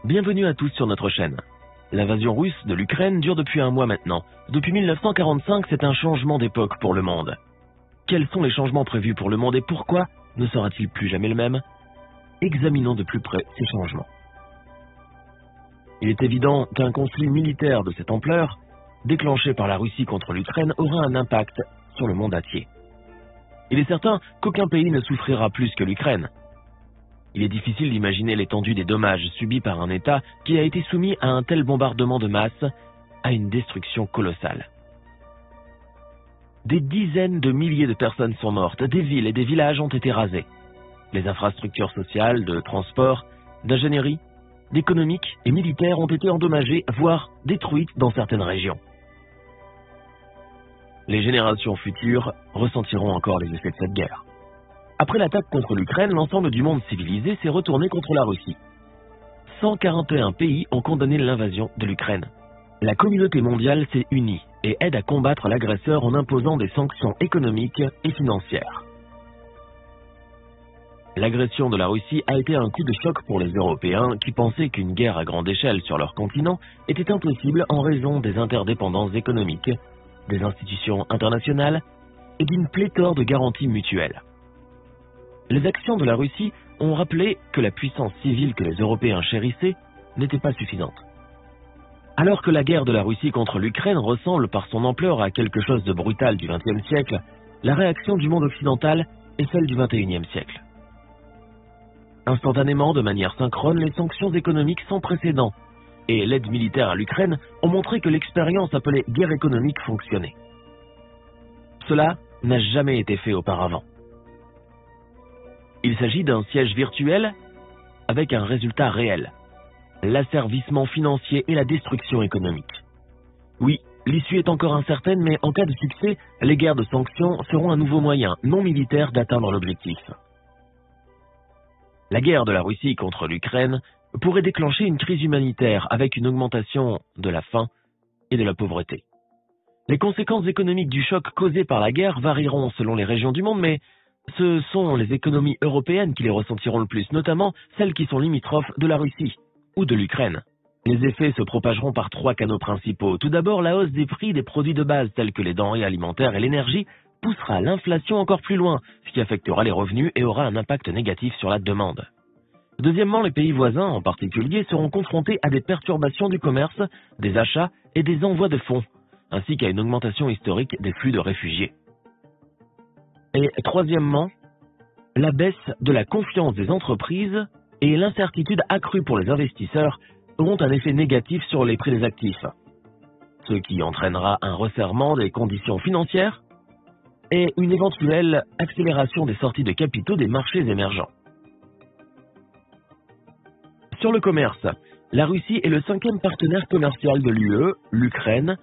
Bienvenue à tous sur notre chaîne. L'invasion russe de l'Ukraine dure depuis un mois maintenant. Depuis 1945, c'est un changement d'époque pour le monde. Quels sont les changements prévus pour le monde et pourquoi ne sera-t-il plus jamais le même? Examinons de plus près ces changements. Il est évident qu'un conflit militaire de cette ampleur, déclenché par la Russie contre l'Ukraine, aura un impact sur le monde entier. Il est certain qu'aucun pays ne souffrira plus que l'Ukraine. Il est difficile d'imaginer l'étendue des dommages subis par un État qui a été soumis à un tel bombardement de masse, à une destruction colossale. Des dizaines de milliers de personnes sont mortes, des villes et des villages ont été rasés. Les infrastructures sociales, de transport, d'ingénierie, d'économique et militaires ont été endommagées, voire détruites dans certaines régions. Les générations futures ressentiront encore les effets de cette guerre. Après l'attaque contre l'Ukraine, l'ensemble du monde civilisé s'est retourné contre la Russie. 141 pays ont condamné l'invasion de l'Ukraine. La communauté mondiale s'est unie et aide à combattre l'agresseur en imposant des sanctions économiques et financières. L'agression de la Russie a été un coup de choc pour les Européens qui pensaient qu'une guerre à grande échelle sur leur continent était impossible en raison des interdépendances économiques, des institutions internationales et d'une pléthore de garanties mutuelles. Les actions de la Russie ont rappelé que la puissance civile que les Européens chérissaient n'était pas suffisante. Alors que la guerre de la Russie contre l'Ukraine ressemble par son ampleur à quelque chose de brutal du XXe siècle, la réaction du monde occidental est celle du XXIe siècle. Instantanément, de manière synchrone, les sanctions économiques sans précédent et l'aide militaire à l'Ukraine ont montré que l'expérience appelée guerre économique fonctionnait. Cela n'a jamais été fait auparavant. Il s'agit d'un siège virtuel avec un résultat réel, l'asservissement financier et la destruction économique. Oui, l'issue est encore incertaine, mais en cas de succès, les guerres de sanctions seront un nouveau moyen non militaire d'atteindre l'objectif. La guerre de la Russie contre l'Ukraine pourrait déclencher une crise humanitaire avec une augmentation de la faim et de la pauvreté. Les conséquences économiques du choc causé par la guerre varieront selon les régions du monde, mais ce sont les économies européennes qui les ressentiront le plus, notamment celles qui sont limitrophes de la Russie ou de l'Ukraine. Les effets se propageront par trois canaux principaux. Tout d'abord, la hausse des prix des produits de base tels que les denrées alimentaires et l'énergie poussera l'inflation encore plus loin, ce qui affectera les revenus et aura un impact négatif sur la demande. Deuxièmement, les pays voisins en particulier seront confrontés à des perturbations du commerce, des achats et des envois de fonds, ainsi qu'à une augmentation historique des flux de réfugiés. Et troisièmement, la baisse de la confiance des entreprises et l'incertitude accrue pour les investisseurs auront un effet négatif sur les prix des actifs, ce qui entraînera un resserrement des conditions financières et une éventuelle accélération des sorties de capitaux des marchés émergents. Sur le commerce, la Russie est le 5e partenaire commercial de l'UE, l'Ukraine,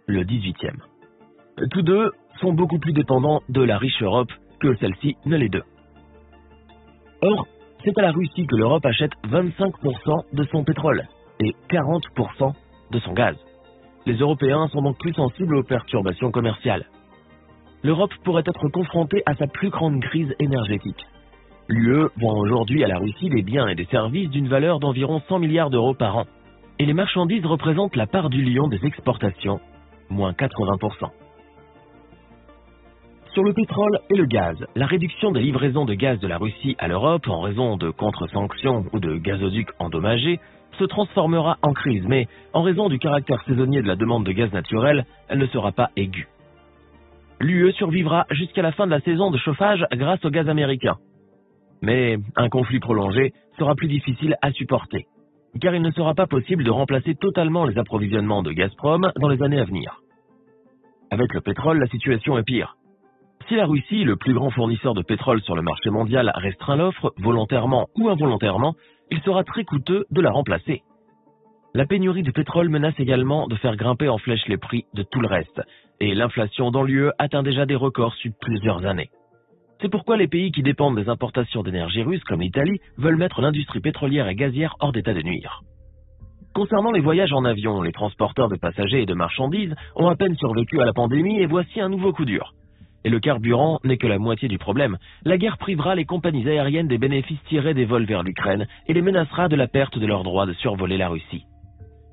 le 18e. Tous deux sont beaucoup plus dépendants de la riche Europe que celle-ci ne l'est d'eux. Or, c'est à la Russie que l'Europe achète 25% de son pétrole et 40% de son gaz. Les Européens sont donc plus sensibles aux perturbations commerciales. L'Europe pourrait être confrontée à sa plus grande crise énergétique. L'UE vend aujourd'hui à la Russie des biens et des services d'une valeur d'environ 100 milliards d'euros par an. Et les marchandises représentent la part du lion des exportations, moins 80%. Sur le pétrole et le gaz, la réduction des livraisons de gaz de la Russie à l'Europe en raison de contre-sanctions ou de gazoducs endommagés se transformera en crise, mais en raison du caractère saisonnier de la demande de gaz naturel, elle ne sera pas aiguë. L'UE survivra jusqu'à la fin de la saison de chauffage grâce au gaz américain. Mais un conflit prolongé sera plus difficile à supporter, car il ne sera pas possible de remplacer totalement les approvisionnements de Gazprom dans les années à venir. Avec le pétrole, la situation est pire. Si la Russie, le plus grand fournisseur de pétrole sur le marché mondial, restreint l'offre, volontairement ou involontairement, il sera très coûteux de la remplacer. La pénurie de pétrole menace également de faire grimper en flèche les prix de tout le reste, et l'inflation dans l'UE atteint déjà des records sur plusieurs années. C'est pourquoi les pays qui dépendent des importations d'énergie russe, comme l'Italie, veulent mettre l'industrie pétrolière et gazière hors d'état de nuire. Concernant les voyages en avion, les transporteurs de passagers et de marchandises ont à peine survécu à la pandémie et voici un nouveau coup dur. Et le carburant n'est que la moitié du problème. La guerre privera les compagnies aériennes des bénéfices tirés des vols vers l'Ukraine et les menacera de la perte de leur droit de survoler la Russie.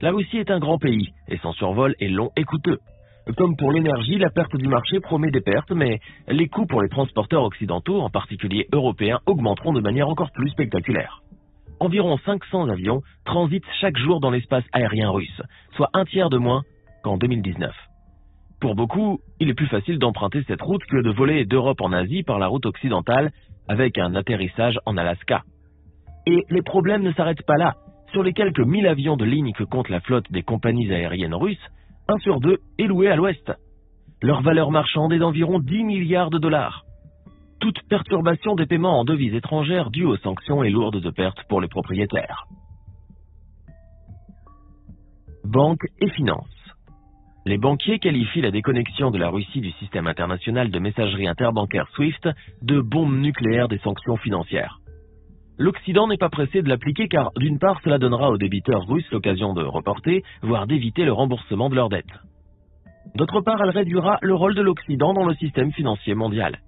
La Russie est un grand pays, et son survol est long et coûteux. Comme pour l'énergie, la perte du marché promet des pertes, mais les coûts pour les transporteurs occidentaux, en particulier européens, augmenteront de manière encore plus spectaculaire. Environ 500 avions transitent chaque jour dans l'espace aérien russe, soit un tiers de moins qu'en 2019. Pour beaucoup, il est plus facile d'emprunter cette route que de voler d'Europe en Asie par la route occidentale avec un atterrissage en Alaska. Et les problèmes ne s'arrêtent pas là. Sur les quelques 1000 avions de ligne que compte la flotte des compagnies aériennes russes, 1 sur 2 est loué à l'ouest. Leur valeur marchande est d'environ 10 milliards de dollars. Toute perturbation des paiements en devises étrangères due aux sanctions est lourde de pertes pour les propriétaires. Banques et finances. Les banquiers qualifient la déconnexion de la Russie du système international de messagerie interbancaire SWIFT de bombe nucléaire des sanctions financières. L'Occident n'est pas pressé de l'appliquer car, d'une part, cela donnera aux débiteurs russes l'occasion de reporter, voire d'éviter le remboursement de leurs dettes. D'autre part, elle réduira le rôle de l'Occident dans le système financier mondial.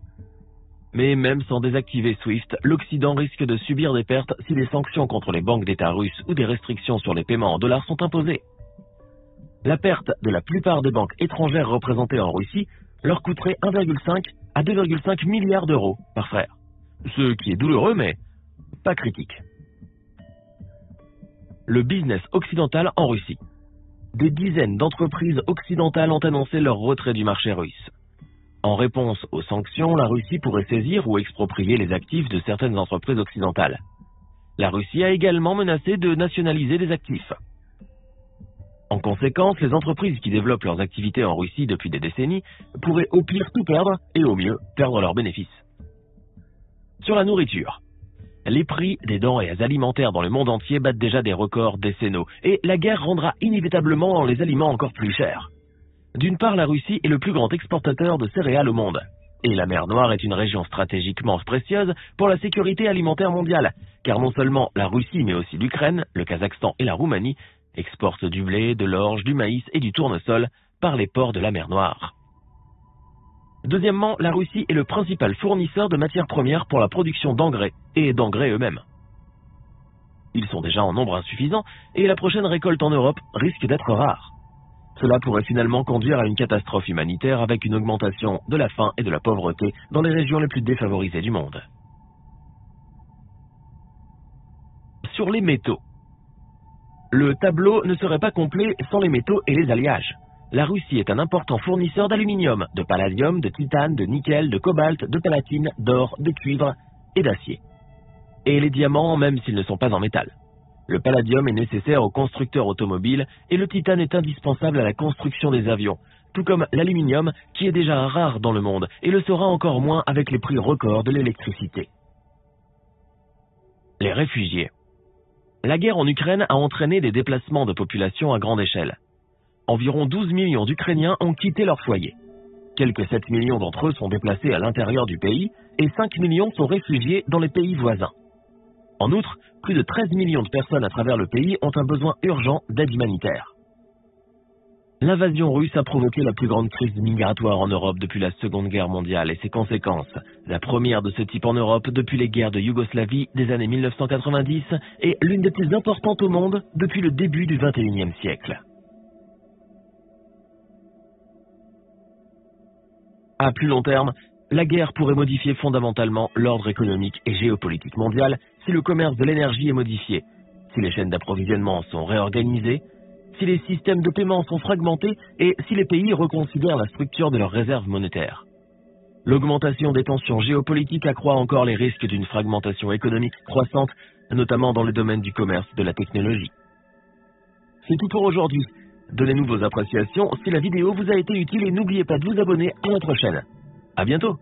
Mais même sans désactiver SWIFT, l'Occident risque de subir des pertes si des sanctions contre les banques d'État russes ou des restrictions sur les paiements en dollars sont imposées. La perte de la plupart des banques étrangères représentées en Russie leur coûterait 1,5 à 2,5 milliards d'euros par frère. Ce qui est douloureux, mais pas critique. Le business occidental en Russie. Des dizaines d'entreprises occidentales ont annoncé leur retrait du marché russe. En réponse aux sanctions, la Russie pourrait saisir ou exproprier les actifs de certaines entreprises occidentales. La Russie a également menacé de nationaliser des actifs. En conséquence, les entreprises qui développent leurs activités en Russie depuis des décennies pourraient au pire tout perdre et au mieux perdre leurs bénéfices. Sur la nourriture. Les prix des denrées alimentaires dans le monde entier battent déjà des records décennaux et la guerre rendra inévitablement les aliments encore plus chers. D'une part, la Russie est le plus grand exportateur de céréales au monde. Et la mer Noire est une région stratégiquement précieuse pour la sécurité alimentaire mondiale, car non seulement la Russie mais aussi l'Ukraine, le Kazakhstan et la Roumanie exportent du blé, de l'orge, du maïs et du tournesol par les ports de la mer Noire. Deuxièmement, la Russie est le principal fournisseur de matières premières pour la production d'engrais et d'engrais eux-mêmes. Ils sont déjà en nombre insuffisant et la prochaine récolte en Europe risque d'être rare. Cela pourrait finalement conduire à une catastrophe humanitaire avec une augmentation de la faim et de la pauvreté dans les régions les plus défavorisées du monde. Sur les métaux. Le tableau ne serait pas complet sans les métaux et les alliages. La Russie est un important fournisseur d'aluminium, de palladium, de titane, de nickel, de cobalt, de platine, d'or, de cuivre et d'acier. Et les diamants, même s'ils ne sont pas en métal. Le palladium est nécessaire aux constructeurs automobiles et le titane est indispensable à la construction des avions, tout comme l'aluminium qui est déjà rare dans le monde et le sera encore moins avec les prix records de l'électricité. Les réfugiés. La guerre en Ukraine a entraîné des déplacements de population à grande échelle. Environ 12 millions d'Ukrainiens ont quitté leur foyer. Quelques 7 millions d'entre eux sont déplacés à l'intérieur du pays et 5 millions sont réfugiés dans les pays voisins. En outre, plus de 13 millions de personnes à travers le pays ont un besoin urgent d'aide humanitaire. L'invasion russe a provoqué la plus grande crise migratoire en Europe depuis la Seconde Guerre mondiale et ses conséquences, la première de ce type en Europe depuis les guerres de Yougoslavie des années 1990 et l'une des plus importantes au monde depuis le début du XXIe siècle. À plus long terme, la guerre pourrait modifier fondamentalement l'ordre économique et géopolitique mondial si le commerce de l'énergie est modifié, si les chaînes d'approvisionnement sont réorganisées, si les systèmes de paiement sont fragmentés et si les pays reconsidèrent la structure de leurs réserves monétaires. L'augmentation des tensions géopolitiques accroît encore les risques d'une fragmentation économique croissante, notamment dans le domaine du commerce et de la technologie. C'est tout pour aujourd'hui. Donnez-nous vos appréciations si la vidéo vous a été utile et n'oubliez pas de vous abonner à notre chaîne. À bientôt!